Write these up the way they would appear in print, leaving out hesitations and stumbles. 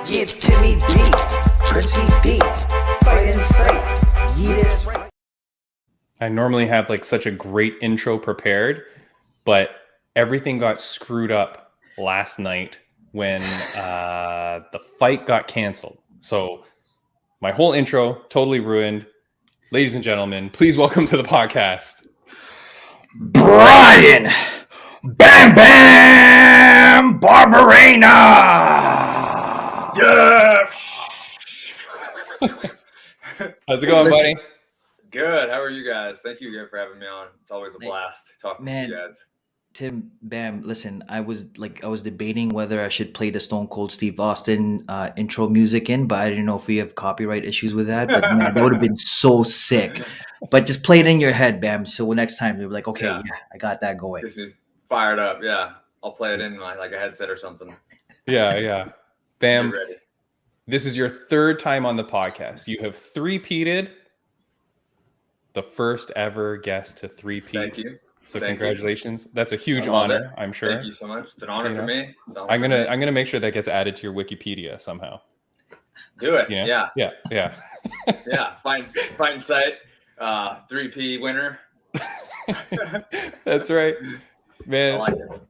Yeah, it's Timmy B, Pretty D, fight in sight. Yeah, that's right. I normally have like such a great intro prepared, but everything got screwed up last night when the fight got canceled. So my whole intro totally ruined. Ladies and gentlemen, please welcome to the podcast, Bryan Bam Bam Barberena. Yeah. How's it going, buddy? Good. How are you guys? Thank you again for having me on. It's always a blast talking to you guys. Tim, Bam, listen, I was debating whether I should play the Stone Cold Steve Austin intro music in, but I didn't know if we have copyright issues with that. But man, that would have been so sick. But just play it in your head, Bam. So next time you'll be like, okay, yeah, I got that going. Gets me fired up. Yeah, I'll play it in like a headset or something. Yeah. Bam, this is your third time on the podcast. You have three-peated. The first ever guest to three-peat. Thank you. So congratulations. That's a huge honor, I'm sure. Thank you so much. It's an honor for me. I'm gonna make sure that gets added to your Wikipedia somehow. Do it. You know? Yeah. Yeah. Find sight. 3P winner. That's right, man. I like it.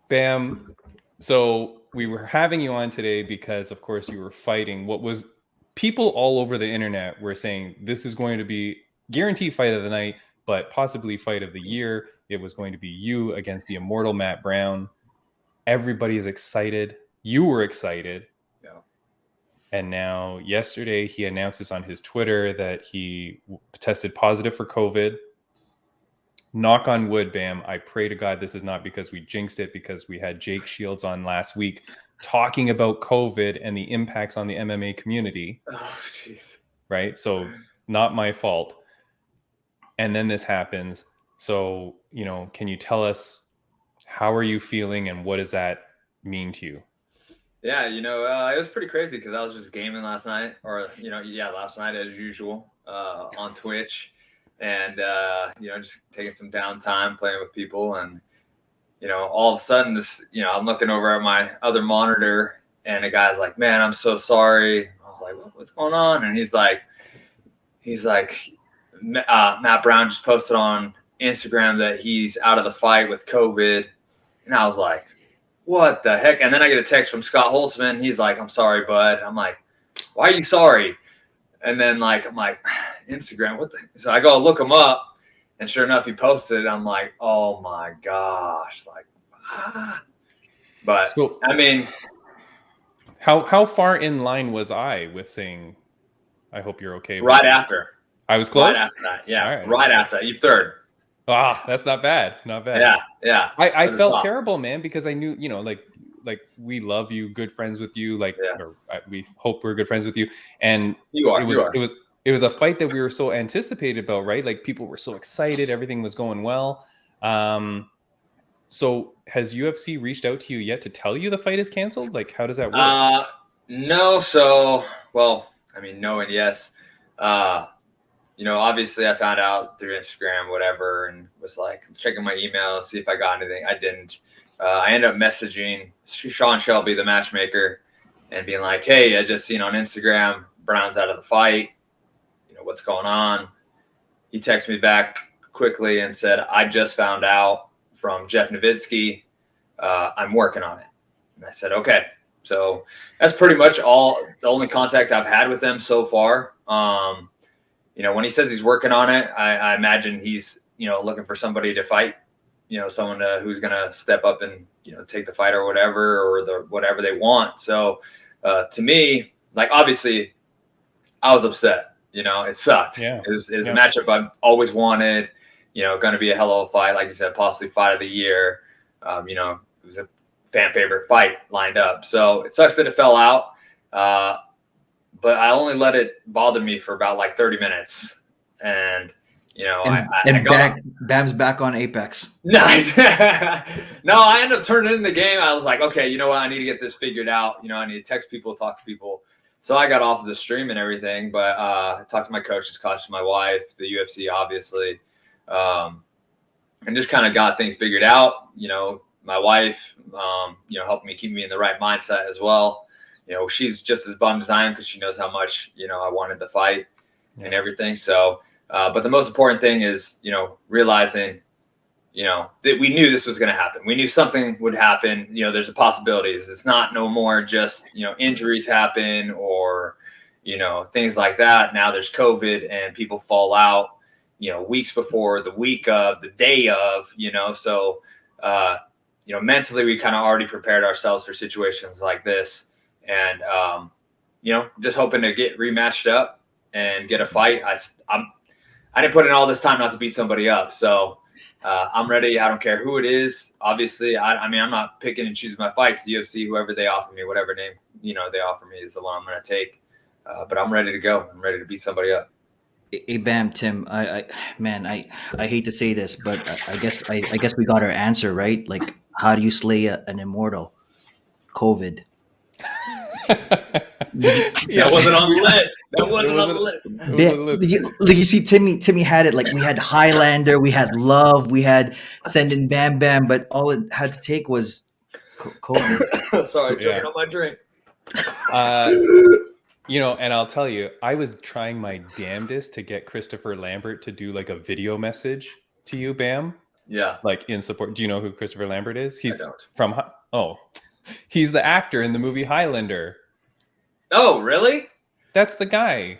Bam. So we were having you on today because, of course, you were fighting what was people all over the internet were saying this is going to be guaranteed fight of the night, but possibly fight of the year. It was going to be you against the Immortal Matt Brown. Everybody is excited. You were excited. Yeah. And now yesterday he announces on his Twitter that he tested positive for COVID. Knock on wood, Bam. I pray to God this is not because we jinxed it, because we had Jake Shields on last week talking about COVID and the impacts on the MMA community. Oh, jeez. Right? So not my fault. And then this happens. So, can you tell us how are you feeling and what does that mean to you? Yeah, it was pretty crazy because I was just gaming last night, last night as usual on Twitch, and just taking some downtime, playing with people, and all of a sudden this, I'm looking over at my other monitor, and a guy's like, "Man, I'm so sorry." I was like, "What's going on?" And he's like, Matt Brown just posted on Instagram that he's out of the fight with COVID. And I was like, what the heck? And then I get a text from Scott Holtzman. He's like, "I'm sorry, bud." I'm like, "Why are you sorry?" And then I'm like, Instagram, what the? So I go look him up, and sure enough, he posted. I'm like, oh my gosh. But so, I mean, how far in line was I with saying, "I hope you're okay"? Right after. I was close? Right after that, yeah. Right after that. You third. Ah, that's not bad. Not bad. Yeah. I felt terrible, man, because I knew, like we love you, good friends with you, we hope we're good friends with you. And it was a fight that we were so anticipated about, right? Like people were so excited, everything was going well. So has UFC reached out to you yet to tell you the fight is canceled? Like, how does that work? No. So, no and yes. Obviously I found out through Instagram, whatever, and was like checking my email, see if I got anything. I didn't. I ended up messaging Sean Shelby, the matchmaker, and being like, "Hey, I just seen on Instagram, Brown's out of the fight. What's going on?" He texted me back quickly and said, "I just found out from Jeff Nowitzki. I'm working on it." And I said, "Okay." So that's pretty much the only contact I've had with them so far. When he says he's working on it, I imagine he's, looking for somebody to fight, someone who's going to step up and, take the fight or whatever they want. So to me, obviously I was upset, it sucked. Yeah. It was a matchup I've always wanted, going to be a hell of a fight. Like you said, possibly fight of the year. It was a fan favorite fight lined up. So it sucks that it fell out. But I only let it bother me for about 30 minutes. And, Bam's back on Apex. Nice. No, I ended up turning in the game. I was like, okay, you know what? I need to get this figured out. I need to text people, talk to people. So I got off of the stream and everything, but I talked to my coaches, talked to my wife, the UFC, obviously, and just kind of got things figured out. My wife, helped me keep me in the right mindset as well. she's just as bummed as I am because she knows how much, I wanted the fight and everything. So, but the most important thing is, realizing, that we knew this was going to happen. We knew something would happen. There's a possibility. It's not no more just, injuries happen or, things like that. Now there's COVID and people fall out, weeks before, the week of, the day of, so, mentally we kind of already prepared ourselves for situations like this. And, just hoping to get rematched up and get a fight. I didn't put in all this time not to beat somebody up. So I'm ready. I don't care who it is. Obviously, I'm not picking and choosing my fights. The UFC, whoever they offer me, whatever name, they offer me is the one I'm going to take. But I'm ready to go. I'm ready to beat somebody up. Hey, Bam, Tim, I hate to say this, but I guess we got our answer, right? Like, how do you slay an immortal? COVID. That wasn't on the list. That wasn't on the list. You see, Timmy had it. Like, we had Highlander, we had Love, we had Sending Bam Bam, but all it had to take was COVID. Sorry, choking on my drink. And I'll tell you, I was trying my damnedest to get Christopher Lambert to do like a video message to you, Bam. Yeah. Like in support. Do you know who Christopher Lambert is? He's I don't. He's the actor in the movie Highlander. Oh, really? That's the guy.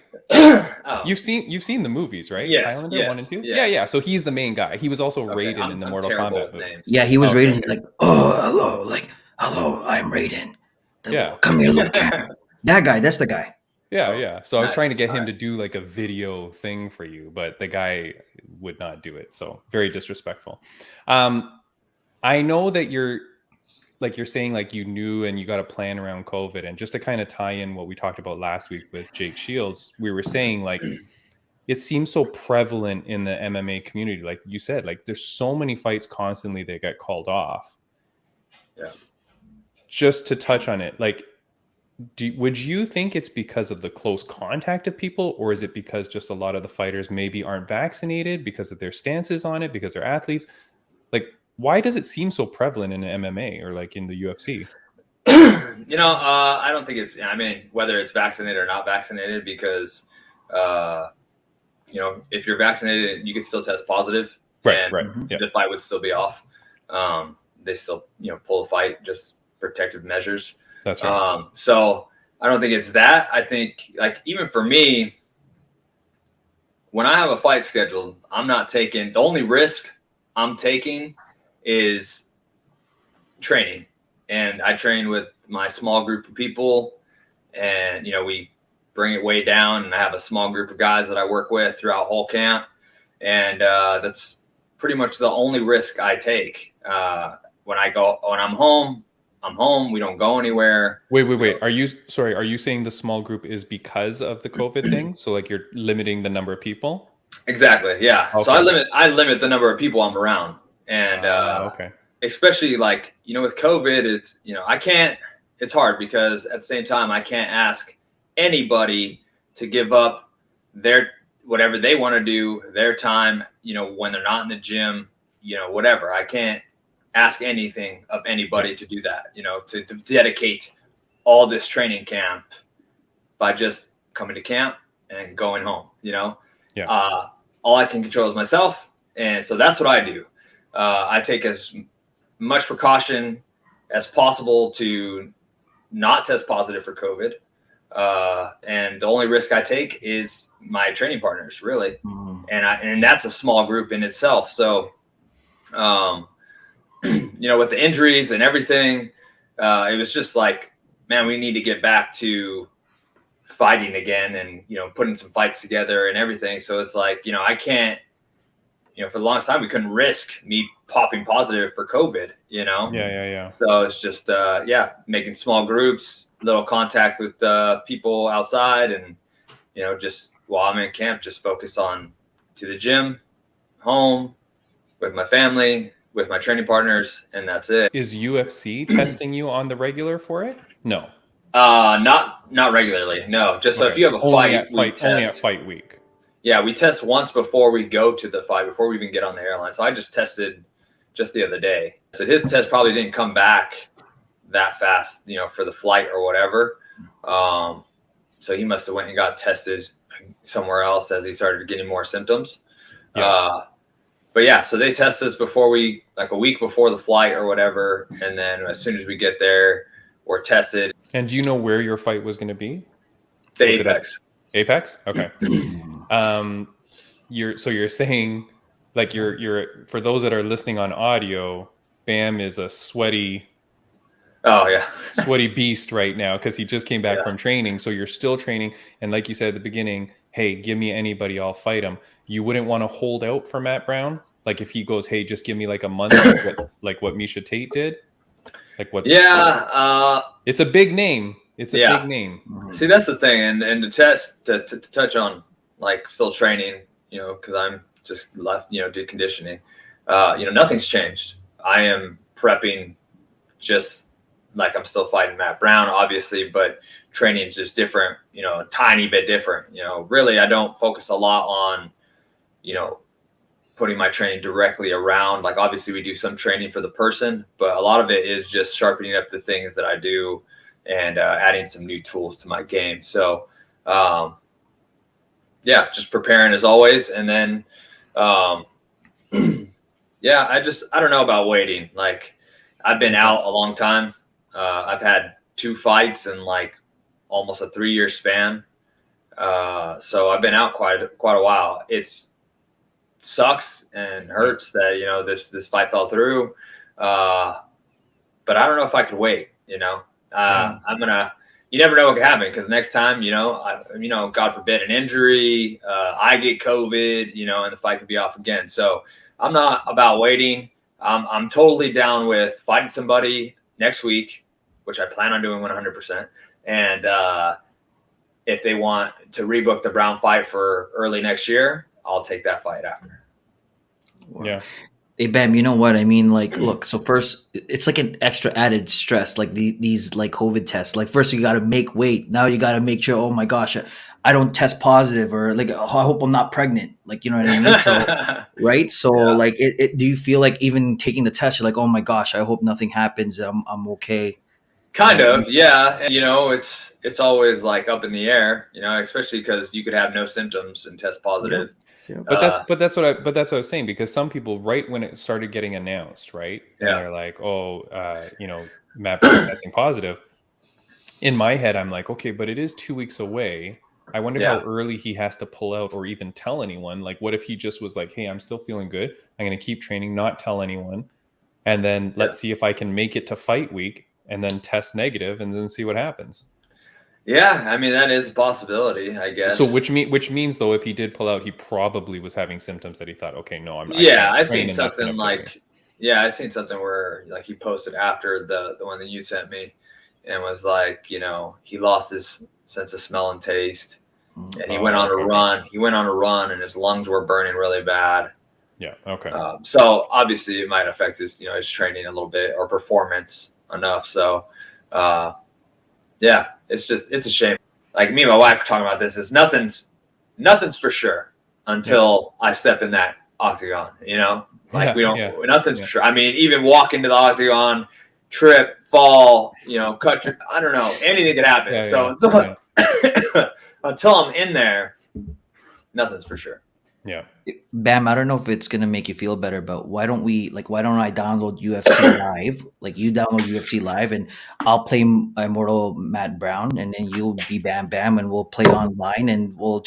You've seen the movies, right? Yes. Highlander 1 and 2? Yes. Yeah. So he's the main guy. He was also Raiden in the Mortal Kombat movie. Yeah, he was Raiden. He's like, oh, hello. Hello, I'm Raiden. Come here, little cat. That guy, that's the guy. Yeah. So I was trying to get him to do like a video thing for you, but the guy would not do it. So very disrespectful. I know that you're saying like you knew and you got a plan around COVID, and just to kind of tie in what we talked about last week with Jake Shields, we were saying like it seems so prevalent in the MMA community. Like you said, like there's so many fights constantly that get called off. Yeah. Just to touch on it, like, would you think it's because of the close contact of people, or is it because just a lot of the fighters maybe aren't vaccinated because of their stances on it, because they're athletes? Like, why does it seem so prevalent in MMA or like in the UFC? I don't think it's, whether it's vaccinated or not vaccinated, because, if you're vaccinated, you could still test positive. Right. The fight would still be off. They still, pull a fight, just protective measures. That's right. So I don't think it's that. I think, like, even for me, when I have a fight scheduled, I'm not taking, the only risk I'm taking is training. And I train with my small group of people, and, we bring it way down, and I have a small group of guys that I work with throughout whole camp. And that's pretty much the only risk I take. When I'm home, I'm home. We don't go anywhere. Wait. Are you saying the small group is because of the COVID thing? So like you're limiting the number of people? Exactly. Yeah. Okay. So I limit the number of people I'm around. And especially like, with COVID, it's, it's hard because at the same time, I can't ask anybody to give up their, whatever they want to do, their time, when they're not in the gym, whatever. I can't ask anything of anybody to do that, to dedicate all this training camp by just coming to camp and going home, all I can control is myself. And so that's what I do. I take as much precaution as possible to not test positive for COVID. And the only risk I take is my training partners, really. And that's a small group in itself. So, with the injuries and everything, it was just like, man, we need to get back to fighting again and, putting some fights together and everything. So it's like, I can't, for the longest time, we couldn't risk me popping positive for COVID, Yeah. So it's just, making small groups, little contact with people outside, and, just while I'm in camp, just focus on to the gym, home, with my family, with my training partners, and that's it. Is UFC testing you on the regular for it? No. Not regularly. No. Just so if you have a only fight, only at fight week. Yeah, we test once before we go to the fight, before we even get on the airline. So I just tested just the other day. So his test probably didn't come back that fast, for the flight or whatever. So he must have went and got tested somewhere else as he started getting more symptoms. Yeah. But yeah, so they test us before like a week before the flight or whatever. And then as soon as we get there, we're tested. And do you know where your fight was going to be? The Was it at Apex. Apex? Okay. You're saying, like, you're for those that are listening on audio, Bam is a sweaty beast right now because he just came back from training. So you're still training, and like you said at the beginning, hey, give me anybody, I'll fight him. You wouldn't want to hold out for Matt Brown, like if he goes, hey, just give me like a month, like what Misha Tate did. Like what's it's a big name. It's a big name. See, that's the thing, and to touch on like still training, because I'm just left, did conditioning. Nothing's changed. I am prepping just like I'm still fighting Matt Brown, obviously, but training is just different, a tiny bit different. Really, I don't focus a lot on, putting my training directly around. Like, obviously, we do some training for the person, but a lot of it is just sharpening up the things that I do and adding some new tools to my game. So, just preparing as always. And then, I don't know about waiting. Like, I've been out a long time. I've had 2 fights in like almost a 3-year span. So I've been out quite a while. It sucks and hurts that, this fight fell through. But I don't know if I could wait, you never know what could happen, because next time, God forbid, an injury, I get COVID, and the fight could be off again. So I'm not about waiting. I'm totally down with fighting somebody next week, which I plan on doing 100%. And if they want to rebook the Brown fight for early next year, I'll take that fight after. Yeah. Hey, Bam, you know what I mean? Like, look, so first, it's like an extra added stress, like these like COVID tests. Like, first you got to make weight. Now you got to make sure, oh my gosh, I don't test positive, or like, oh, I hope I'm not pregnant. Like, you know what I mean? So, right? So, like, do you feel like even taking the test, you're like, oh my gosh, I hope nothing happens. I'm okay. Kind of, yeah. And, it's always like up in the air, especially because you could have no symptoms and test positive. Yeah. But that's what I was saying, because some people, right when it started getting announced, right, and they're like, oh, Matt Brown testing positive. In my head, I'm like, okay, but it is 2 weeks away. I wonder how early he has to pull out or even tell anyone. Like, what if he just was like, hey, I'm still feeling good, I'm going to keep training, not tell anyone, and then let's see if I can make it to fight week, and then test negative, and then see what happens. Yeah, I mean, that is a possibility, I guess. So which means though, if he did pull out, he probably was having symptoms that he thought, okay, no, I'm not. Yeah, I've seen something like, I've seen something where like he posted after the one that you sent me, and was like, he lost his sense of smell and taste, and he went on a run. He went on a run, and his lungs were burning really bad. Yeah. Okay. So obviously, it might affect his his training a little bit, or performance enough. So, it's a shame. Like, me and my wife are talking about this. Is nothing's for sure until I step in that octagon. Like, we don't. Nothing's for sure. I mean, even walk into the octagon, trip, fall, cut your. I don't know. Anything could happen. Until I'm in there, nothing's for sure. Yeah. Bam, I don't know if it's gonna make you feel better, but why don't I download UFC Live? Like, you download UFC Live, and I'll play Immortal Matt Brown, and then you'll be Bam Bam, and we'll play online, and we'll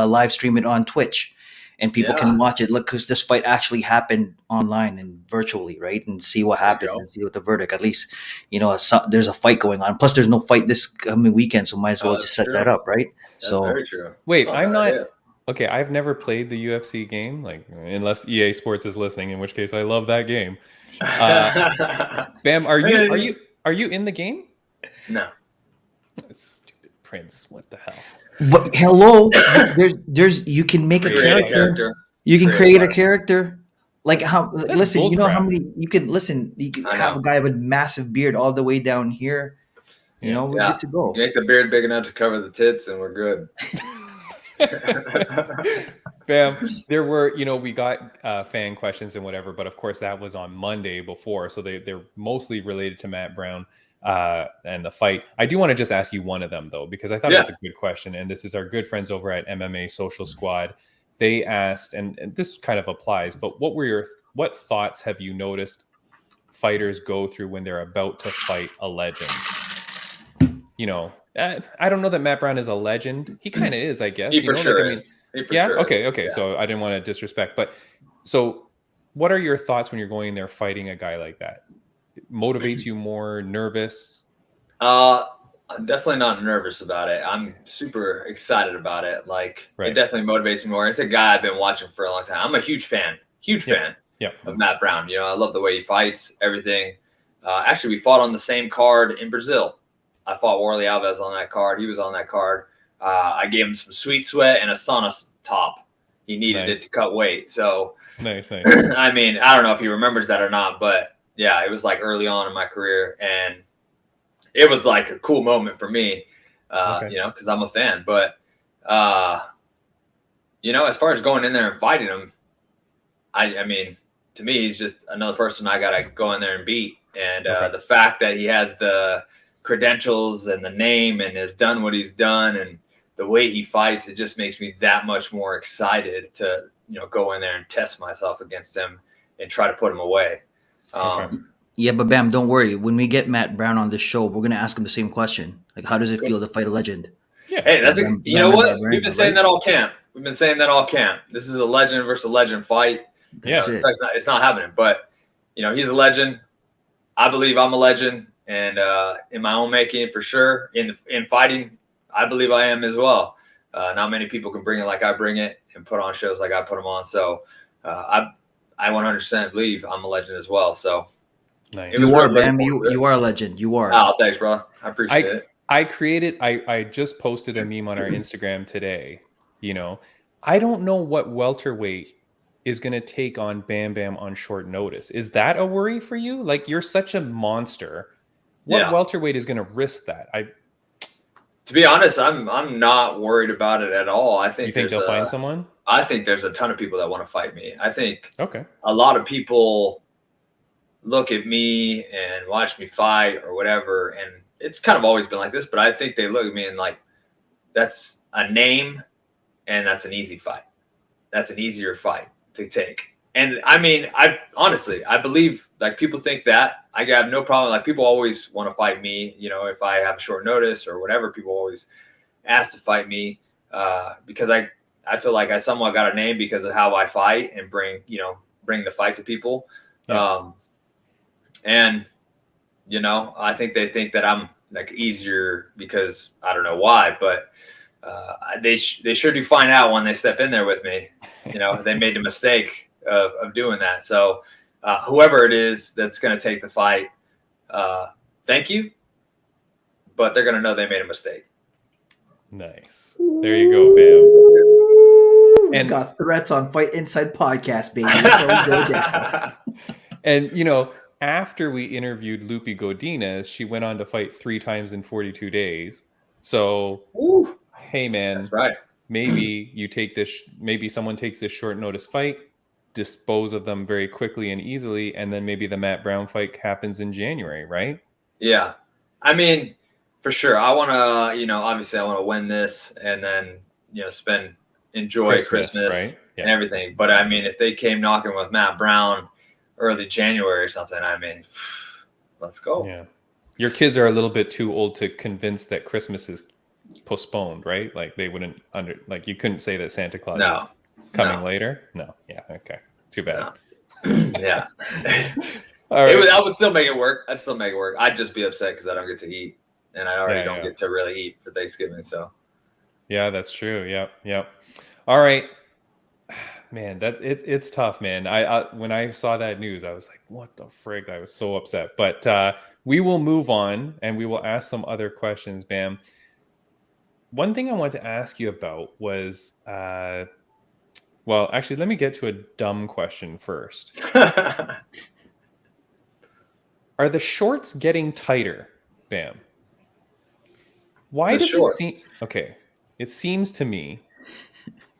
live stream it on Twitch, and people can watch it. Look, because this fight actually happened online and virtually, right? And see what happened, and see what the verdict. At least, there's a fight going on. Plus, there's no fight this coming weekend, so might as well just set that up, right? That's very true. Wait, I'm not. Okay, I've never played the UFC game, like, unless EA Sports is listening, in which case I love that game. Bam, are you in the game? No. Stupid Prince, what the hell? But hello, there's you can make a character. You can create a character. Like, how? Listen, you know how many you can listen. You can have a guy with a massive beard all the way down here. We're good to go. You make the beard big enough to cover the tits, and we're good. Bam, there were, we got fan questions and whatever, but of course that was on Monday before, so they're mostly related to Matt Brown. and the fight. I do want to just ask you one of them though, because I thought it was a good question. And this is our good friends over at MMA Social Squad. They asked, and this kind of applies, but what thoughts have you noticed fighters go through when they're about to fight a legend? You know, I don't know that Matt Brown is a legend. He kind of is, I guess. He for sure is. Okay. Yeah. So I didn't want to disrespect, but so what are your thoughts when you're going in there fighting a guy like that? It motivates you more, nervous? I'm definitely not nervous about it. I'm super excited about it. Like it definitely motivates me more. It's a guy I've been watching for a long time. I'm a huge fan of Matt Brown. You know, I love the way he fights, everything. Actually, we fought on the same card in Brazil. I fought Warley Alves on that card. He was on that card. I gave him some sweet sweat and a sauna top. He needed it to cut weight. So nice. I mean, I don't know if he remembers that or not, but yeah, it was like early on in my career, and it was like a cool moment for me, you know, because I'm a fan. But you know, as far as going in there and fighting him, I mean, to me, he's just another person I gotta go in there and beat. And the fact that he has the credentials and the name and has done what he's done and the way he fights, it just makes me that much more excited to, you know, go in there and test myself against him and try to put him away. Yeah, but Bam, don't worry. When we get Matt Brown on the show, we're gonna ask him the same question. Like, how does it feel to fight a legend? Yeah. Hey, that's you know what? We've been saying that all camp. This is a legend versus a legend fight. Yeah, it's not happening. But you know, he's a legend. I believe I'm a legend, and in my own making, for sure. In fighting, I believe I am as well. Not many people can bring it like I bring it and put on shows like I put them on. So I 100% believe I'm a legend as well. So nice. You are, Bam. You are a legend. You are. Oh, thanks, bro. I appreciate it. I just posted a meme on our Instagram today. You know, I don't know what welterweight is going to take on Bam Bam on short notice. Is that a worry for you? Like, you're such a monster. What welterweight is going to risk that? To be honest, I'm not worried about it at all. I think you think they'll find someone. I think there's a ton of people that want to fight me. I think a lot of people look at me and watch me fight or whatever, and it's kind of always been like this. But I think they look at me and like, that's a name, and that's an easy fight. That's an easier fight to take. And I mean, I believe, like, people think that. I have no problem. Like, people always want to fight me, you know, if I have short notice or whatever. People always ask to fight me because I feel like I somewhat got a name because of how I fight and bring the fight to people. Yeah. And, you know, I think they think that I'm like easier because I don't know why, but they sure do find out when they step in there with me. You know, they made the mistake of doing that. So whoever it is that's going to take the fight, thank you. But they're going to know they made a mistake. Nice. There you go, Bam. And got threats on Fight Inside Podcast, baby. And, you know, after we interviewed Lupi Godinez, she went on to fight 3 times in 42 days. So, hey, man, that's right. Maybe you take this. Maybe someone takes this short notice fight, dispose of them very quickly and easily, and then maybe the Matt Brown fight happens in January, right? Yeah, I mean, for sure. I want to, you know, obviously, I want to win this, and then, you know, enjoy Christmas right? And everything. But I mean, if they came knocking with Matt Brown early January or something, I mean, let's go. Yeah, your kids are a little bit too old to convince that Christmas is postponed, right? Like, they wouldn't like, you couldn't say that Santa Claus is coming later. No. Yeah. Okay. Too bad. No. Yeah. All right. I would still make it work. I'd still make it work. I'd just be upset because I don't get to eat, and I already don't get to really eat for Thanksgiving. So. Yeah, that's true. Yep. All right. Man, it's tough, man. I when I saw that news, I was like, what the frig? I was so upset. But we will move on, and we will ask some other questions, Bam. One thing I wanted to ask you about was, well, actually, let me get to a dumb question first. Are the shorts getting tighter, Bam? Why does it seem... Okay, it seems to me,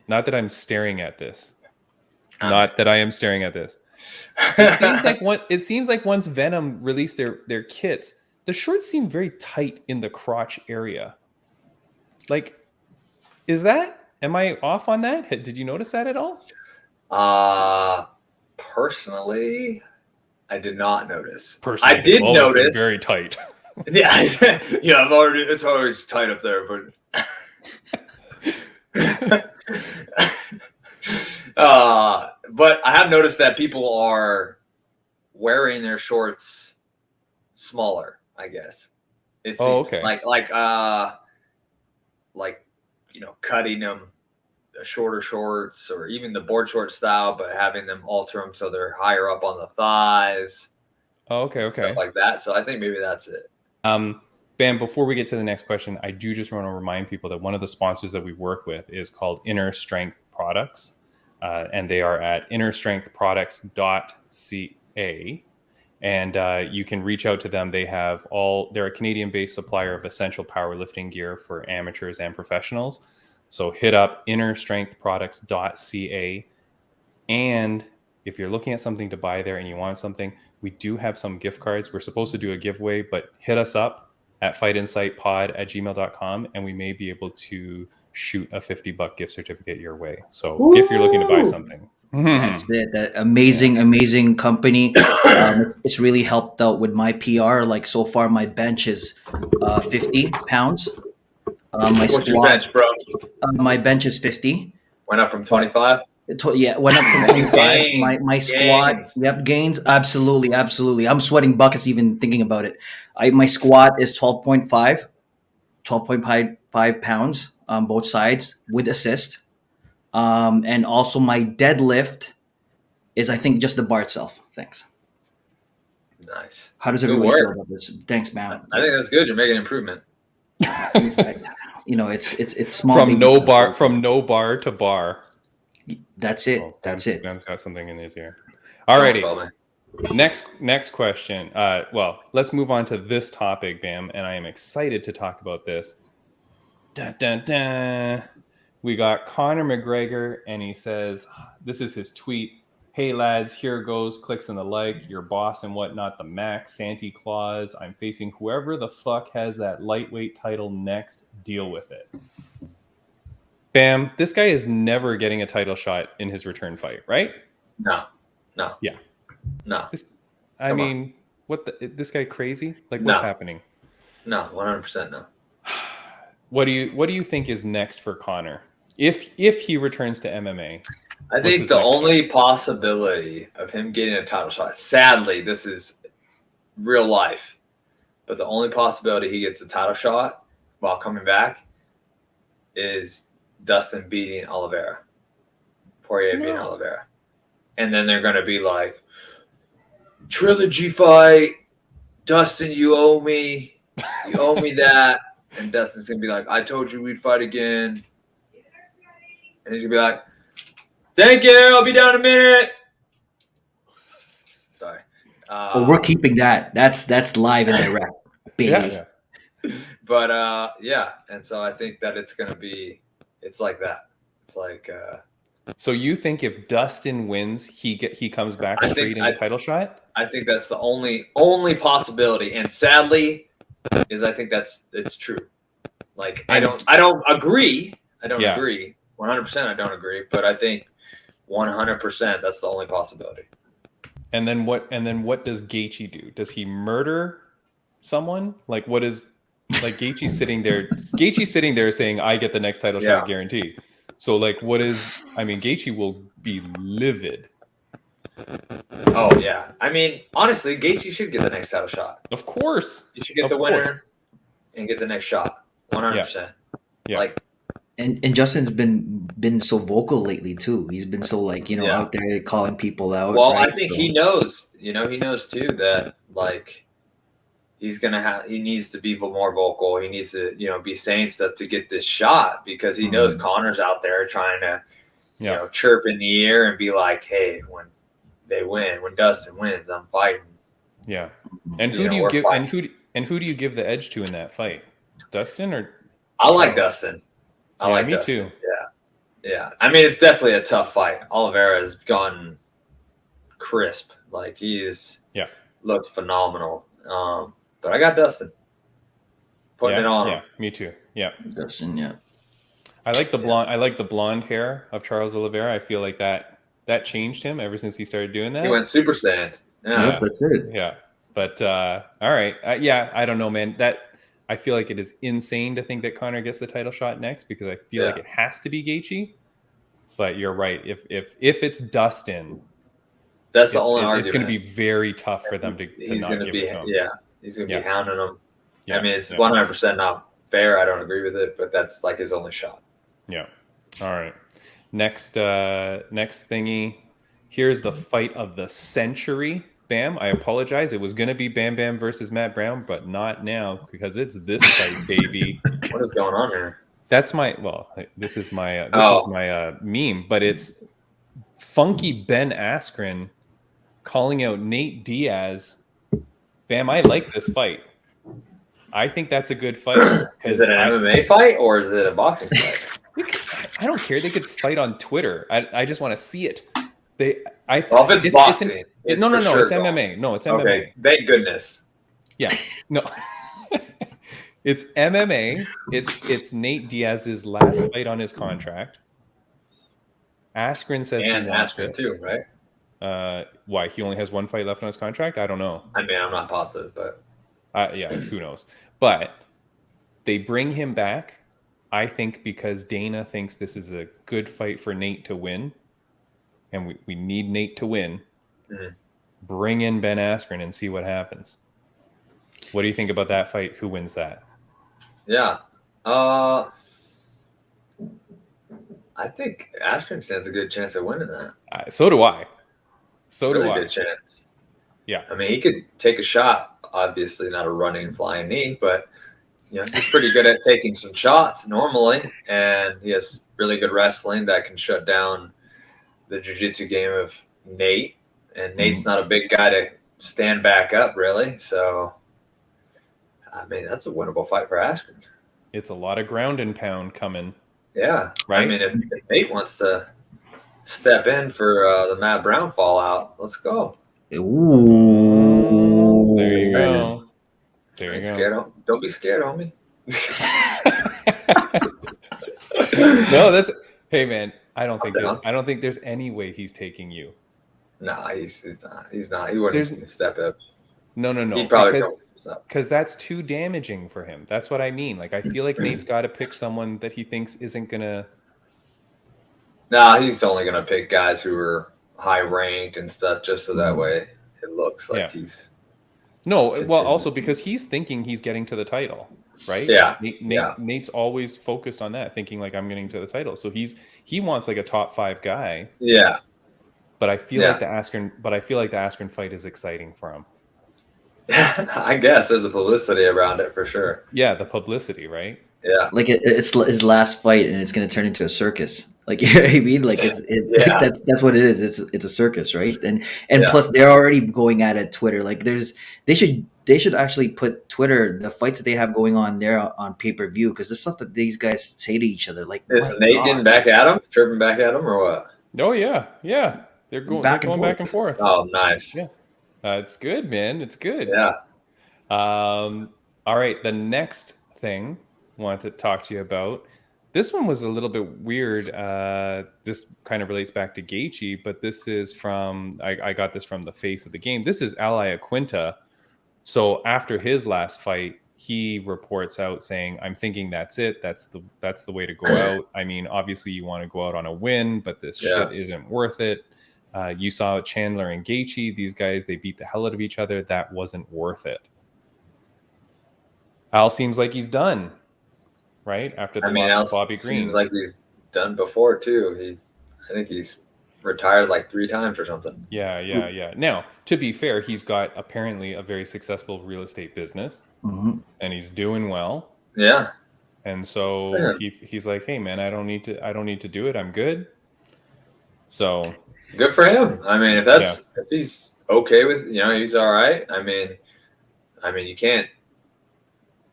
not that I'm staring at this, not that I am staring at this. It seems like once Venom released their kits, the shorts seem very tight in the crotch area. Like, am I off on that? Did you notice that at all? Personally, I did not notice. Personally, I did they've always been notice. very tight. Yeah, yeah. It's always tight up there, but. But I have noticed that people are wearing their shorts smaller. I guess it seems okay. like cutting them shorter shorts, or even the board short style, but having them alter them so they're higher up on the thighs. Okay. Stuff like that. So I think maybe that's it. Bam, before we get to the next question, I do just want to remind people that one of the sponsors that we work with is called Inner Strength Products, and they are at innerstrengthproducts.ca. And you can reach out to them. They're a Canadian-based supplier of essential powerlifting gear for amateurs and professionals. So hit up innerstrengthproducts.ca. And if you're looking at something to buy there and you want something, we do have some gift cards. We're supposed to do a giveaway, but hit us up at fightinsightpod@gmail.com, and we may be able to shoot a $50 gift certificate your way. So if you're looking to buy something. That's it. That amazing company. It's really helped out with my PR. Like so far, my bench is 50 pounds. What's your bench, bro? My bench is 50. Went up from 25. Yeah, went up from 25. My squat, yep, gains. Absolutely. I'm sweating buckets even thinking about it. My squat is 12.5 pounds on both sides with assist. And also my deadlift is, I think, just the bar itself. Thanks. Nice. How does everybody feel about this? Thanks, man. I think that's good. You're making an improvement. It's small. From no bar to bar. That's it. That's it. Ben's got something in his ear. Alrighty. Next question. Well, let's move on to this topic, Bam, and I am excited to talk about this. Dun, dun, dun. We got Conor McGregor, and he says, this is his tweet. Hey lads, here goes, clicks and the like, your boss and whatnot, the Max, Santa Claus. I'm facing whoever the fuck has that lightweight title next. Deal with it. Bam, this guy is never getting a title shot in his return fight, right? No. Yeah. No. This guy crazy? Like, what's happening? No, 100% no. What do you think is next for Conor? If he returns to MMA? I think the only possibility of him getting a title shot, sadly, this is real life, but the only possibility he gets a title shot while coming back is Dustin beating Oliveira. Poirier beating Oliveira. And then they're going to be like, trilogy fight, Dustin, you owe me that. And Dustin's going to be like, I told you we'd fight again. And he's going to be like, thank you, I'll be down in a minute. Sorry. Well, we're keeping that. That's live and direct, baby. Yeah. But, and so I think that it's like that. It's like... So you think if Dustin wins, he comes back straight in a title shot? I think that's the only possibility. And sadly, I think it's true. Like, I don't agree. I don't agree. 100% I don't agree, but I think 100% that's the only possibility. And then what does Gaethje do? Does he murder someone? Like, what is, like, Gaethje's sitting there saying, I get the next title shot guaranteed. So, like, Gaethje will be livid. Oh, yeah. I mean, honestly, Gaethje should get the next title shot. Of course. You should get the winner and get the next shot. 100%. Yeah. Like, and Justin's been so vocal lately too. He's been so out there calling people out. Well, right? I think he knows. He knows too that like he needs to be more vocal. He needs to be saying stuff to get this shot because he knows Conor's out there trying to chirp in the ear and be like, hey, when they win, when Dustin wins, I'm fighting. Yeah. And who do you give the edge to in that fight? Dustin or? I like Dustin. I like me Dustin. too. Yeah. I mean, it's definitely a tough fight. Oliveira has gone crisp. Like he's looked phenomenal. But I got Dustin. Putting Yeah, it on yeah, him. me too. Yeah. Dustin, yeah. I like the blonde. I like the blonde hair of Charles Oliveira. I feel like that changed him ever since he started doing that. He went Super Saiyan. Yeah. Yep, that's it. Yeah. But all right. Yeah, I don't know, man. I feel like it is insane to think that Conor gets the title shot next because I feel like it has to be Gaethje. But you're right. If it's Dustin, that's the only argument. It's going to be very tough for them to not give it to him. Yeah, he's going to be hounding him. Yeah. I mean, it's 100% not fair. I don't agree with it, but that's like his only shot. Yeah. All right. Next thingy. Here's the fight of the century. Bam, I apologize. It was going to be Bam Bam versus Matt Brown, but not now because it's this fight, baby. What is going on here? That's my this is my meme, but it's Funky Ben Askren calling out Nate Diaz. Bam, I like this fight. I think that's a good fight. Is it an MMA fight or is it a boxing fight? I don't care. They could fight on Twitter. I just want to see it. If it's boxing, no, sure it's MMA. No, it's MMA. Okay, thank goodness. Yeah, no, it's MMA. It's Nate Diaz's last fight on his contract. Askren says and he wants Askren it too, right? Why he only has one fight left on his contract? I don't know. I mean, I'm not positive, but yeah, who knows? But they bring him back. I think because Dana thinks this is a good fight for Nate to win, and we need Nate to win. Mm-hmm. Bring in Ben Askren and see what happens. What do you think about that fight? Who wins that? Yeah. I think Askren stands a good chance of winning that. So do I. Really good chance. Yeah. I mean, he could take a shot. Obviously, not a running, flying knee, but he's pretty good at taking some shots normally, and he has really good wrestling that can shut down the jiu-jitsu game of Nate. And Nate's not a big guy to stand back up, really. So, I mean, that's a winnable fight for Askren. It's a lot of ground and pound coming. Yeah. Right? I mean, if Nate wants to step in for the Matt Brown fallout, let's go. Ooh. There you go. There you go. Don't be scared, homie. No, hey man, I don't think there's any way he's taking you. Nah, he's not. He wouldn't even step up. No. He'd probably because that's too damaging for him. That's what I mean. Like I feel like Nate's got to pick someone that he thinks isn't gonna. Nah, he's only gonna pick guys who are high ranked and stuff, just so that way it looks like he's. No, well, also because he's thinking he's getting to the title, right? Yeah. Nate's always focused on that, thinking like I'm getting to the title. So he wants like a top 5 guy. Yeah. But I feel like the Askren fight is exciting for him. I guess there's a publicity around it for sure. Yeah, the publicity, right? Yeah. Like it's his last fight, and it's going to turn into a circus. Like, you know what I mean? Like that's what it is. It's a circus, right? And plus they're already going at it Twitter. Like they should actually put Twitter, the fights that they have going on there on pay-per-view, because the stuff that these guys say to each other. Like, is Nate getting back at him, tripping back at him, or what? Oh yeah. They're going back and forth. Oh, nice. Yeah, it's good, man. It's good. Yeah. All right. The next thing I want to talk to you about. This one was a little bit weird. This kind of relates back to Gaethje, but this is from I got this from the face of the game. This is Ally Aquinta. So after his last fight, he reports out saying, "I'm thinking that's it. That's the way to go out. I mean, obviously you want to go out on a win, but this shit isn't worth it. You saw Chandler and Gaethje. These guys, they beat the hell out of each other. That wasn't worth it." Al seems like he's done. Right after the loss of Bobby Green, seems like he's done before too. I think he's retired like 3 times or something. Yeah. Now, to be fair, he's got apparently a very successful real estate business, and he's doing well. Yeah. And so he's like, "Hey, man, I don't need to do it. I'm good." So good for him. I mean, if he's okay with, he's all right. I mean, you can't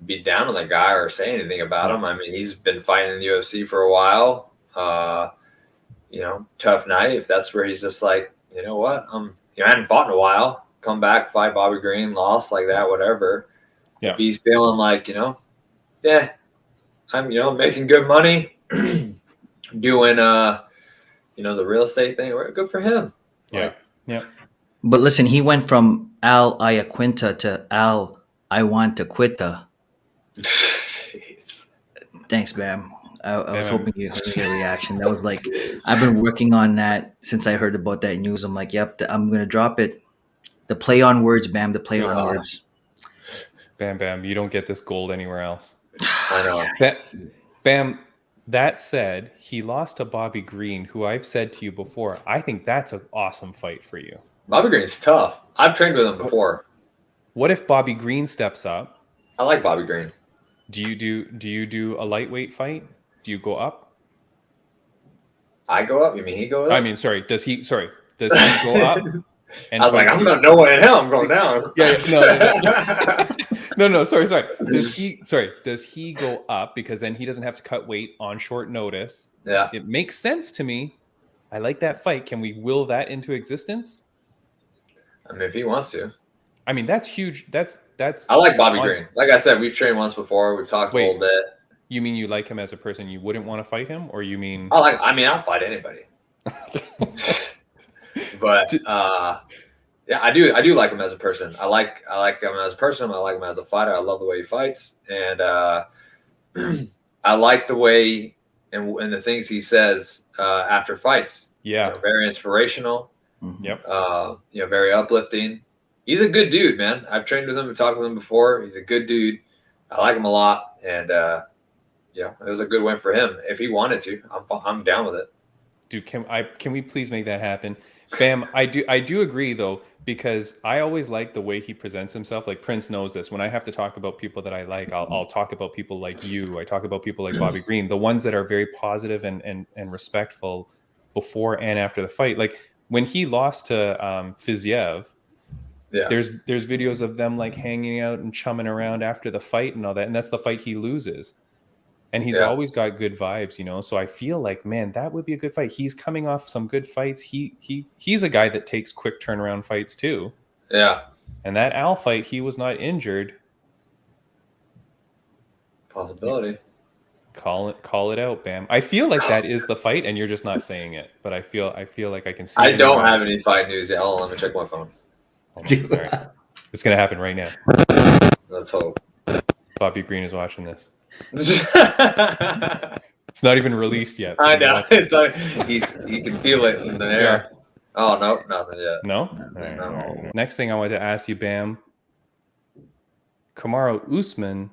be down on the guy or say anything about him. I mean, he's been fighting in the UFC for a while. Tough night. If that's where he's just like, you know what, I hadn't fought in a while. Come back, fight Bobby Green, lost like that, whatever. Yeah. If he's feeling like, yeah, I'm, making good money, doing, the real estate thing, good for him. Yeah. Like, Yeah. But listen, he went from Al Iaquinta to Al I want to quitta. jeez. Thanks, Bam. I was Bam. hoping you heard your reaction. That was like, Jeez. I've been working on that since I heard about that news. I'm like, yep, I'm going to drop it. The play on words, Bam, the play on Yeah. words. Bam Bam, you don't get this gold anywhere else. I know. Bam, that said, he lost to Bobby Green, who I've said to you before, I think that's an awesome fight for you. Bobby Green's tough. I've trained with him before. What if Bobby Green steps up? I like Bobby Green. Do you do a lightweight fight? Do you go up? I go up? You mean he goes up? I mean, does he go up? And I was like, I'm going no way in hell. I'm going down. Yeah, no. Sorry. Does he go up because then he doesn't have to cut weight on short notice? Yeah. It makes sense to me. I like that fight. Can we will that into existence? I mean, if he wants to. I mean, that's huge. That's. I like Bobby Green. Like I said, we've trained once before. We've talked a little bit. You mean you like him as a person? You wouldn't want to fight him, or you mean? I'll fight anybody. But yeah, I do like him as a person. I like him as a person. I like him as a fighter. I love the way he fights, and I like the way and the things he says after fights. Yeah, very inspirational. Yep. Very uplifting. He's a good dude, man. I've trained with him and talked with him before. He's a good dude. I like him a lot, and it was a good win for him. If he wanted to, I'm down with it. Dude, can we please make that happen? Bam, I do agree though, because I always like the way he presents himself. Like Prince knows this. When I have to talk about people that I like, I'll talk about people like you. I talk about people like Bobby Green, the ones that are very positive and respectful before and after the fight. Like when he lost to Fiziev, there's videos of them like hanging out and chumming around after the fight and all that, and that's the fight he loses. And he's always got good vibes, So I feel like, man, that would be a good fight. He's coming off some good fights. He's a guy that takes quick turnaround fights too. Yeah. And that Al fight, he was not injured. Possibility. Call it out, Bam. I feel like that is the fight, and you're just not saying it. But I feel like I can see. I don't have any fight news yet. Hold on, let me check my phone. Right. It's gonna happen right now. Let's hope. Bobby Green is watching this. It's not even released yet. I know. He can feel it in the air. Yeah. Oh no, nothing yet. No? No. Right. Next thing I wanted to ask you, Bam. Kamaru Usman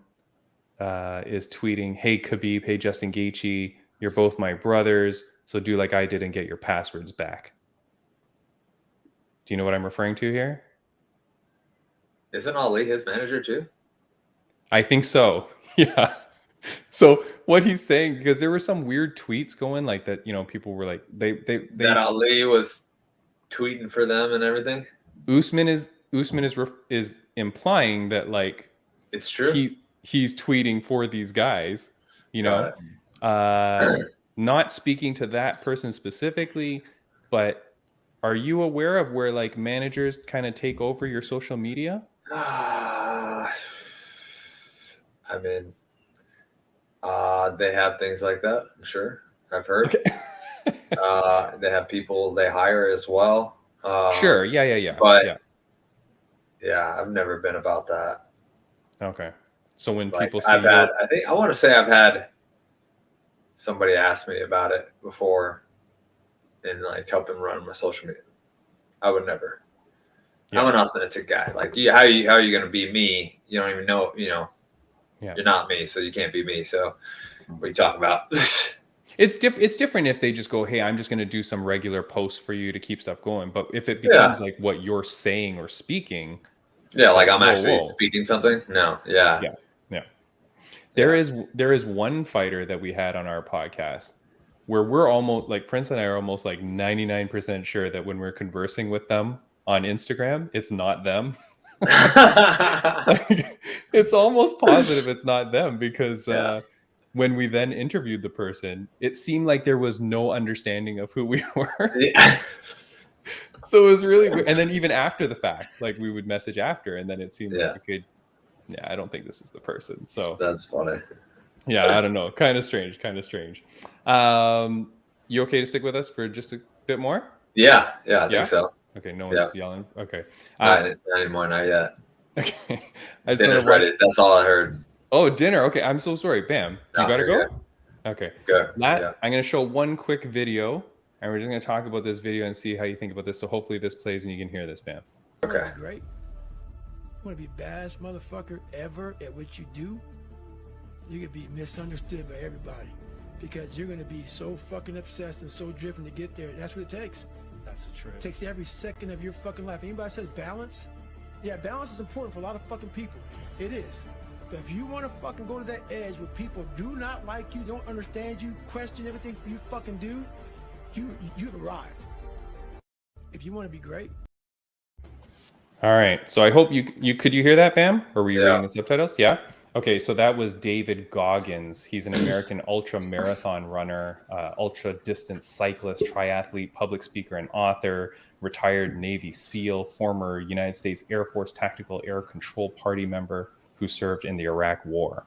is tweeting, "Hey Khabib, hey Justin Gaethje, you're both my brothers, so do like I did and get your passwords back." Do you know what I'm referring to here? Isn't Ali his manager too? I think so. Yeah. So what he's saying, because there were some weird tweets going like that, people were like that Ali was tweeting for them and everything. Usman is implying that like it's true. He's tweeting for these guys, not speaking to that person specifically, but are you aware of where like managers kind of take over your social media? I mean, they have things like that. I'm sure. I've heard. Okay. They have people they hire as well. Sure. Yeah. But yeah, I've never been about that. Okay. So when like, people see, I want to say I've had somebody ask me about it before, and like help him run my social media. I would never. Yeah. I'm an authentic guy. Like, how are you going to be me? You don't even know. Yeah. You're not me, so you can't be me. So what are you talking about? It's different if they just go, "Hey, I'm just going to do some regular posts for you to keep stuff going." But if it becomes like what you're saying or speaking, like I'm actually speaking something. No, yeah. There is one fighter that we had on our podcast where we're almost like Prince and I are almost like 99% sure that when we're conversing with them on Instagram, it's not them. Like, it's almost positive it's not them because when we then interviewed the person, it seemed like there was no understanding of who we were. Yeah. So it was really weird. And then even after the fact, like we would message after, and then it seemed like we could Yeah, I don't think this is the person. So That's funny. yeah, I don't know. Kind of strange. You okay to stick with us for just a bit more? Yeah, I think Yeah. so. Okay. No Yeah. one's yelling. Okay. Not anymore, not yet. Okay. I just want Dinner's to watch. ready. That's all I heard. Oh, dinner. Okay. I'm so sorry. Bam. Do you No, got to you're go? Okay. good. Matt, Yeah. I'm going to show one quick video, and we're just going to talk about this video and see how you think about this. So hopefully this plays and you can hear this, Bam. You Okay. want to be great? You want to be the baddest motherfucker ever at what you do? You're going to be misunderstood by everybody because you're going to be so fucking obsessed and so driven to get there. That's what it takes. That's the truth. It takes every second of your fucking life. Anybody says balance? Yeah, balance is important for a lot of fucking people. It is. But if you want to fucking go to that edge where people do not like you, don't understand you, question everything you fucking do, you've arrived. If you want to be great. All right. So I hope you could you hear that, Bam? Or were you Yeah. reading the subtitles? Yeah. Okay. So that was David Goggins. He's an American ultra marathon runner, ultra distance cyclist, triathlete, public speaker, and author. Retired Navy SEAL, former United States Air Force Tactical Air Control Party member who served in the Iraq War.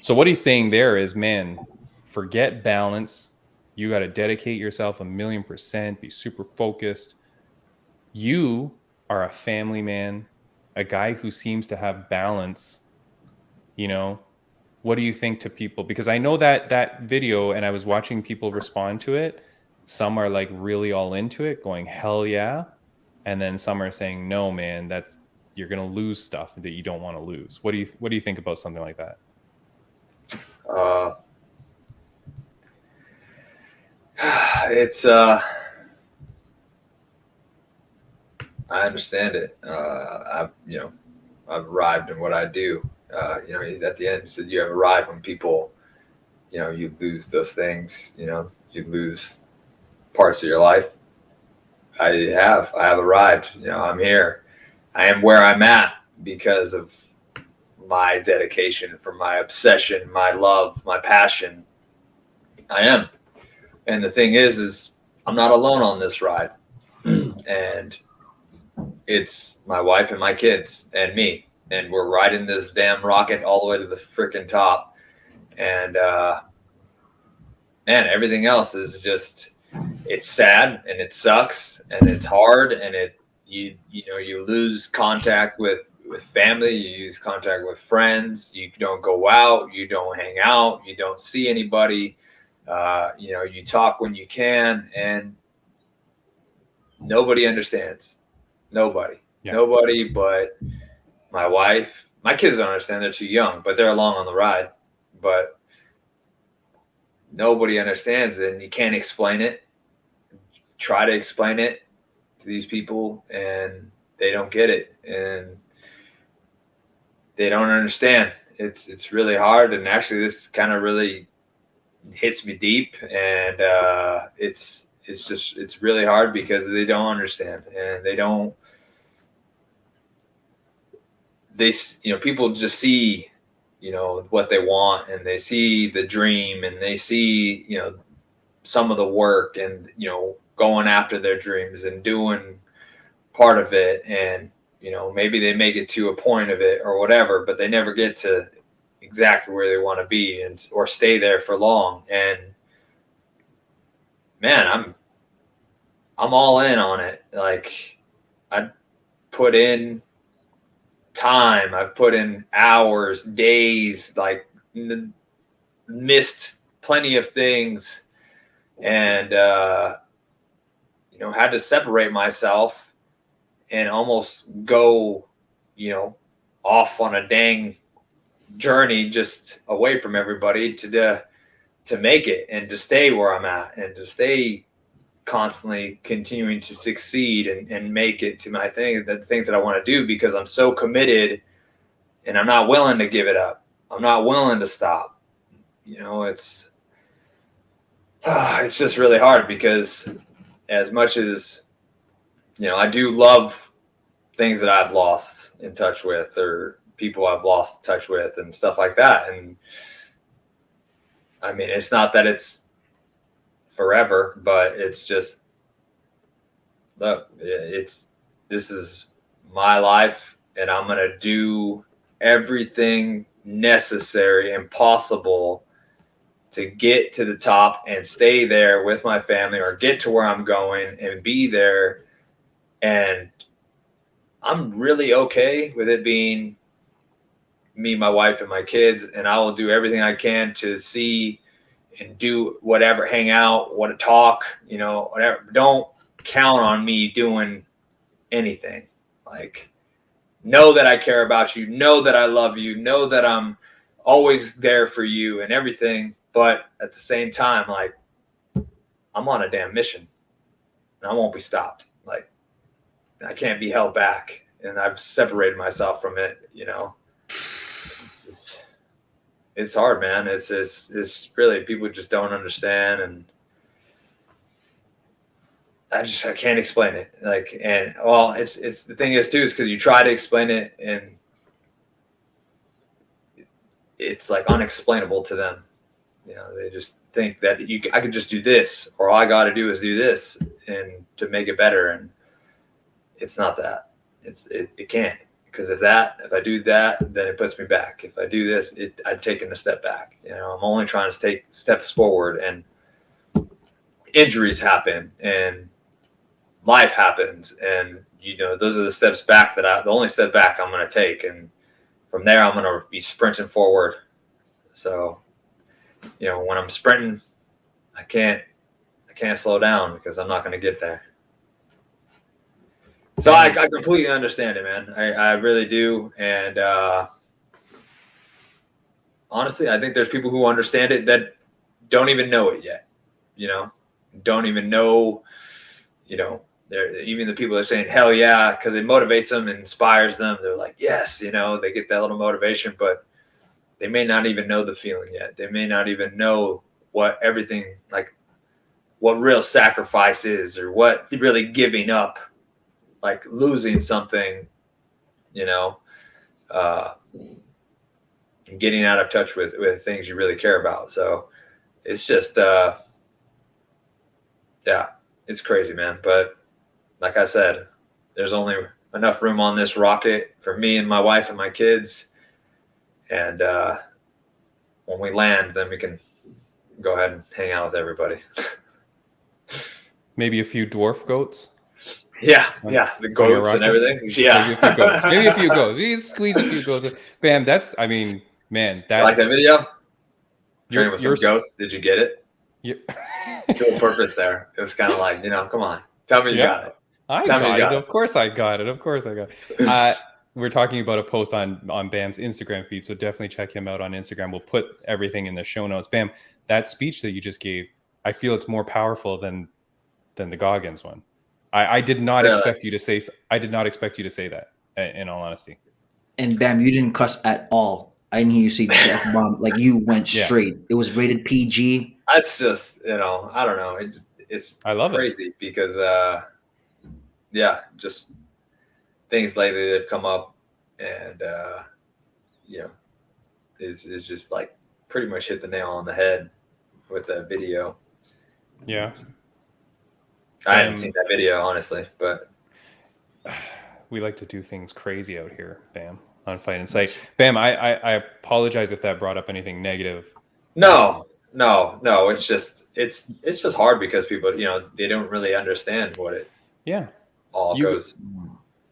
So what he's saying there is, man, forget balance. You got to dedicate yourself 1,000,000%, be super focused. You are a family man, a guy who seems to have balance. You know, what do you think to people? Because I know that video, and I was watching people respond to it. Some are like really all into it, going, hell yeah. And then some are saying, no, man, you're going to lose stuff that you don't want to lose. What do you think about something like that? It's I understand it. I've arrived in what I do. At the end, said you have arrived when people, you lose those things. You lose parts of your life. I have arrived. I'm here. I am where I'm at because of my dedication, for my obsession, my love, my passion. I am. And the thing is I'm not alone on this ride. And it's my wife and my kids and me. And we're riding this damn rocket all the way to the freaking top. And, man, everything else is just, it's sad and it sucks and it's hard. And you lose contact with family, you lose contact with friends, you don't go out, you don't hang out, you don't see anybody. You talk when you can, and nobody understands. Nobody but my wife. My kids don't understand. They're too young, but they're along on the ride. But nobody understands it, and you can't explain it. Try to explain it to these people, and they don't get it, and they don't understand. It's really hard, and actually this kind of really hits me deep, and it's really hard because they don't understand, and people just see what they want, and they see the dream, and they see some of the work, and going after their dreams and doing part of it, and maybe they make it to a point of it or whatever, but they never get to exactly where they want to be or stay there for long. And man, I'm all in on it. Like, I put in time, I've put in hours, days, like missed plenty of things, and had to separate myself and almost go off on a dang journey just away from everybody to make it, and to stay where I'm at, and to stay constantly continuing to succeed and make it to my thing, the things that I want to do, because I'm so committed, and I'm not willing to give it up. I'm not willing to stop. It's just really hard, because as much as I do love things that I've lost in touch with, or people I've lost touch with, and stuff like that. And I mean, it's not that it's forever, but it's just, look, this is my life. and I'm going to do everything necessary and possible to get to the top and stay there with my family, or get to where I'm going and be there. And I'm really okay with it being me, my wife, and my kids. And I will do everything I can to see and do whatever, hang out, what to talk, whatever. Don't count on me doing anything. Like, know that I care about you, know that I love you, know that I'm always there for you and everything. But at the same time, like, I'm on a damn mission and I won't be stopped. Like, I can't be held back, and I've separated myself from it. It's hard, man. It's really, people just don't understand, and I can't explain it. Like, and well, it's the thing is too, is because you try to explain it and it's like unexplainable to them. They just think that I could just do this, or all I got to do is do this, and to make it better. And it's not that. It can't, because if I do that, then it puts me back. If I do this, I've taken a step back. I'm only trying to take steps forward, and injuries happen, and life happens, and those are the steps back the only step back I'm going to take, and from there I'm going to be sprinting forward. So when I'm sprinting, I can't slow down, because I'm not going to get there. So I completely understand it, man. I really do. And honestly, I think there's people who understand it that don't even know it yet. Don't even know, even the people that are saying, hell yeah, because it motivates them and inspires them. They're like, yes, they get that little motivation, but they may not even know the feeling yet. They may not even know what everything, like what real sacrifice is, or what really giving up, like losing something, and getting out of touch with things you really care about. So it's just, it's crazy, man. But like I said, there's only enough room on this rocket for me and my wife and my kids. And when we land, then we can go ahead and hang out with everybody. Maybe a few dwarf goats. Yeah, the goats and everything. Yeah, maybe a few goats. You squeeze a few goats. Bam, man. That, you like that video? Training with some goats. Did you get it? Dual purpose there. It was kind of like, come on, tell me you got it. I got it. Of course I got it. We're talking about a post on Bam's Instagram feed, so definitely check him out on Instagram. We'll put everything in the show notes. Bam, that speech that you just gave, I feel it's more powerful than the Goggins one. I did not expect you to say. I did not expect you to say that. In all honesty. And Bam, you didn't cuss at all. I didn't hear you say F-bomb. Like, you went straight. It was rated PG. That's just, I don't know. It's I love crazy it. Because just things lately that have come up, and it's just like pretty much hit the nail on the head with that video. Yeah. I haven't seen that video, honestly, but we like to do things crazy out here, Bam, on Fight Insight. Bam, I apologize if that brought up anything negative. No. It's just hard because people, they don't really understand what it all goes.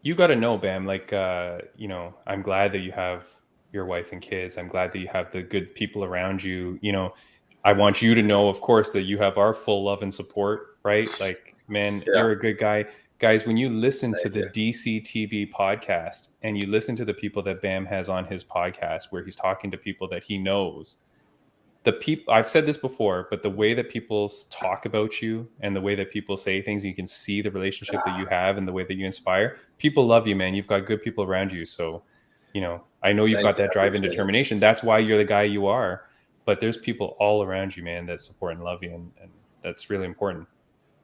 You got to know, Bam, like, I'm glad that you have your wife and kids. I'm glad that you have the good people around you. I want you to know, of course, that you have our full love and support, right? Like, man, you're a good guy. Guys, when you listen to the DCTB podcast and you listen to the people that Bam has on his podcast, where he's talking to people that he knows, I've said this before, but the way that people talk about you and the way that people say things, you can see the relationship that you have and the way that you inspire. People love you, man. You've got good people around you. So, I know you've got that drive and determination. That's why you're the guy you are. But there's people all around you, man, that support and love you. And that's really important.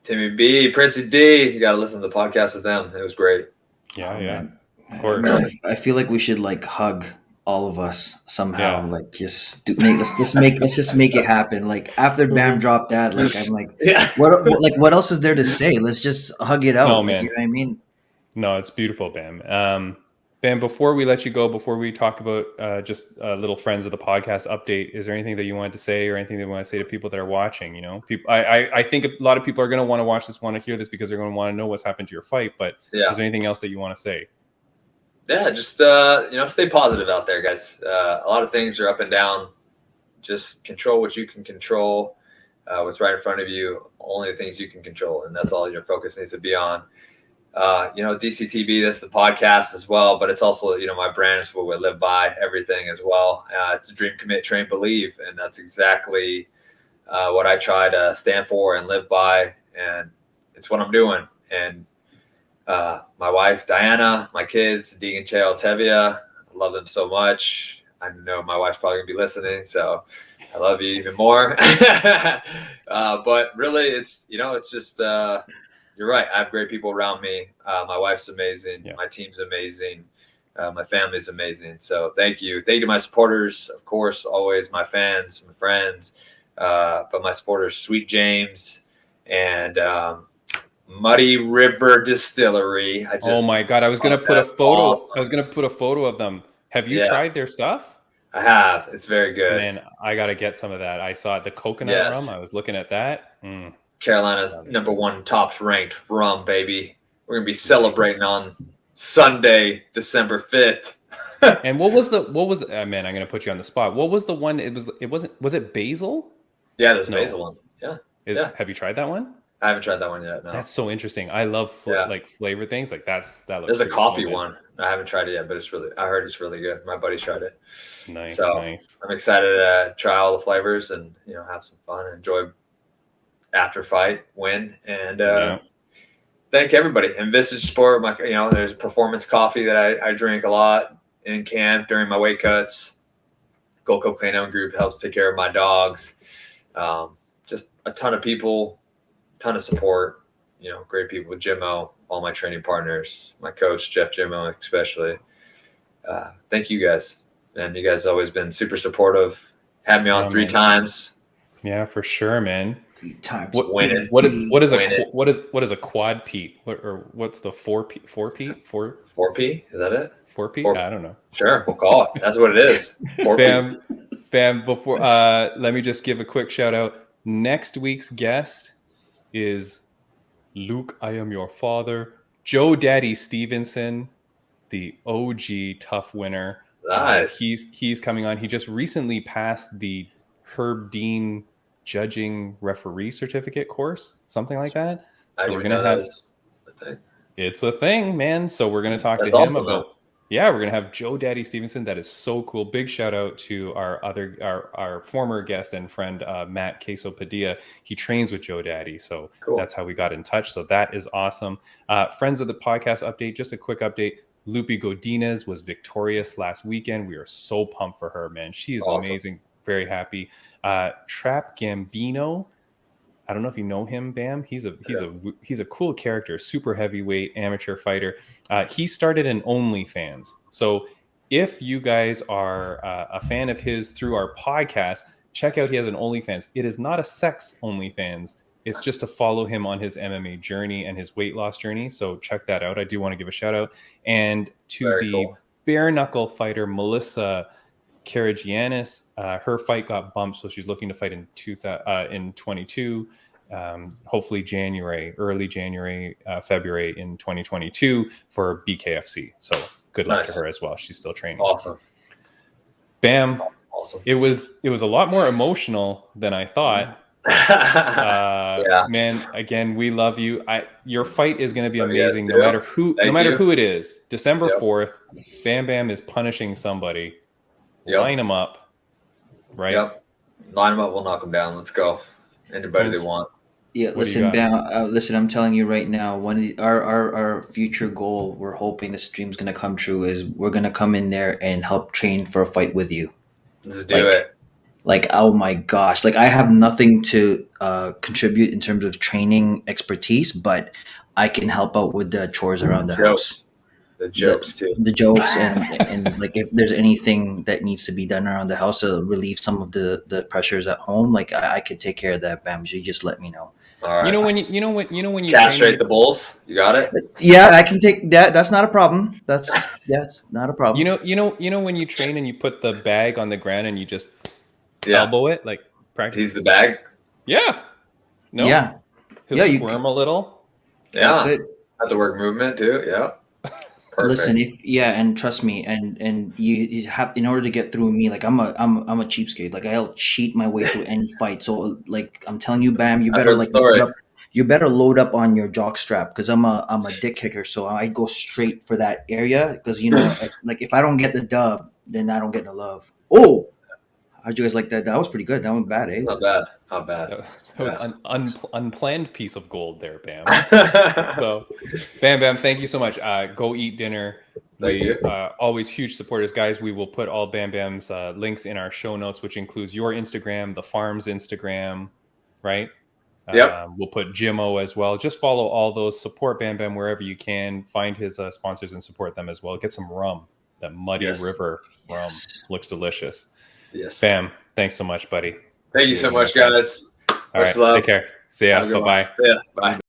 Timmy B, Princey D, you got to listen to the podcast with them. It was great. Yeah. I feel like we should hug all of us somehow. Yeah. Let's just make it happen. Like, after Bam dropped that, I'm like, what else is there to say? Let's just hug it out. No, man. You know what I mean? No, it's beautiful, Bam. Ben, before we let you go, before we talk about just little friends of the podcast update, is there anything that you wanted to say or anything that you want to say to people that are watching? You know, people, I think a lot of people are going to want to watch this, want to hear this because they're going to want to know what's happened to your fight. But is there anything else that you want to say? Yeah, just stay positive out there, guys. A lot of things are up and down. Just control what you can control. What's right in front of you, only the things you can control, and that's all your focus needs to be on. DCTB, that's the podcast as well, but it's also, my brand is what we live by, everything as well. It's dream, commit, train, believe. And that's exactly what I try to stand for and live by. And it's what I'm doing. And my wife, Diana, my kids, Deegan, Chael, Tevia, I love them so much. I know my wife's probably gonna be listening, so I love you even more. But really, it's just, you're right. I have great people around me. My wife's amazing. Yeah. My team's amazing. My family's amazing. So thank you. Thank you to my supporters, of course, always my fans, my friends, but my supporters, Sweet James and Muddy River Distillery. Oh my God. I was going to put a photo. Awesome. I was going to put a photo of them. Have you tried their stuff? I have. It's very good. Man, I got to get some of that. I saw the coconut rum. I was looking at that. Carolina's #1 top ranked rum, baby. We're going to be celebrating on Sunday, December 5th. And what was man, I'm going to put you on the spot. What was the one? Was it basil? Yeah, there's a basil one. Yeah. Have you tried that one? I haven't tried that one yet. No. That's so interesting. I love flavor things like that. There's a coffee one. I haven't tried it yet, but I heard it's really good. My buddy tried it. Nice. I'm excited to try all the flavors and have some fun and enjoy after fight win and thank everybody. And Visage Sport, there's performance coffee that I drink a lot in camp during my weight cuts. Golco Clan Group helps take care of my dogs. Just a ton of people, ton of support, great people with Jimmo, all my training partners, my coach, Jeff Jimmo, especially. Thank you guys. And you guys have always been super supportive. Had me on 3 times. Yeah, for sure, man. 3 times. What is a quad Pete? What's the 4P? 4P? Is that it? 4P? I don't know. Sure, we'll call it. That's what it is. 4P. Bam. Before let me just give a quick shout out. Next week's guest is Luke, I am your father. Joe Daddy Stevenson, the OG tough winner. Nice. He's coming on. He just recently passed the Herb Dean judging referee certificate course, something like that. So we're gonna have it's a thing, man. So we're gonna talk to him about we're gonna have Joe Daddy Stevenson. That is so cool. Big shout out to our former guest and friend Matt Queso Padilla. He trains with Joe Daddy, so that's how we got in touch. So that is awesome. Friends of the podcast update, just a quick update. Lupi Godinez was victorious last weekend. We are so pumped for her, man. She is amazing. Very happy. Trap Gambino, I don't know if you know him, Bam. He's a cool character, super heavyweight amateur fighter. He started an OnlyFans. So if you guys are a fan of his through our podcast, check out, he has an OnlyFans. It is not a sex OnlyFans. It's just to follow him on his MMA journey and his weight loss journey. So check that out. I do want to give a shout out. And to bare knuckle fighter, Melissa Karagianis, her fight got bumped, so she's looking to fight in 22, hopefully early January, February in 2022 for BKFC. So good luck to her as well. She's still training. Awesome. Bam. Awesome. It was a lot more emotional than I thought. Man, again, we love you. Your fight is going to be amazing, no matter who it is. December 4th, Bam Bam is punishing somebody. Line them up, right? Yep. Line them up. We'll knock them down. Let's go. Anybody they want. Yeah, listen, Bam. Listen, I'm telling you right now. Our future goal, we're hoping this dream's gonna come true. Is we're gonna come in there and help train for a fight with you. Let's do it. Like, oh my gosh! Like, I have nothing to contribute in terms of training expertise, but I can help out with the chores around the house. The jokes too. The jokes and like if there's anything that needs to be done around the house to relieve some of the pressures at home, like I could take care of that, Bam. You just let me know. All right. You know when you Castrate train, the bulls. You got it. Yeah, I can take that. That's not a problem. That's not a problem. you know when you train and you put the bag on the ground and you just Yeah. elbow it like practice. He's the bag. Yeah. No. Yeah, He'll Yeah, you- squirm a little. that's Yeah. it. Have to work movement too. Yeah. Perfect. Listen, and trust me, and you have, in order to get through me, like I'm a cheapskate. Like I'll cheat my way through any fight. So like I'm telling you, Bam, you I've better heard the like story. load up on your jock strap, because I'm a dick kicker. So I go straight for that area, because like if I don't get the dub, then I don't get the love. Oh, how'd you guys like that? That was pretty good. That was bad, eh? Not bad. Not bad. That was an unplanned piece of gold there, Bam. Thank So, Bam Bam, thank you so much. Go eat dinner. you. Always huge supporters, guys. We will put all Bam Bam's links in our show notes, which includes your Instagram, the farm's Instagram, right? Yep. We'll put Jimmo as well. Just follow all those. Support Bam Bam wherever you can. Find his sponsors and support them as well. Get some rum. That Muddy Yes. River rum looks delicious. Yes. Bam, thanks so much, buddy. Thank you so much, guys. All right, Much love. take care. See ya. Have a good Bye one. bye. See ya. Bye.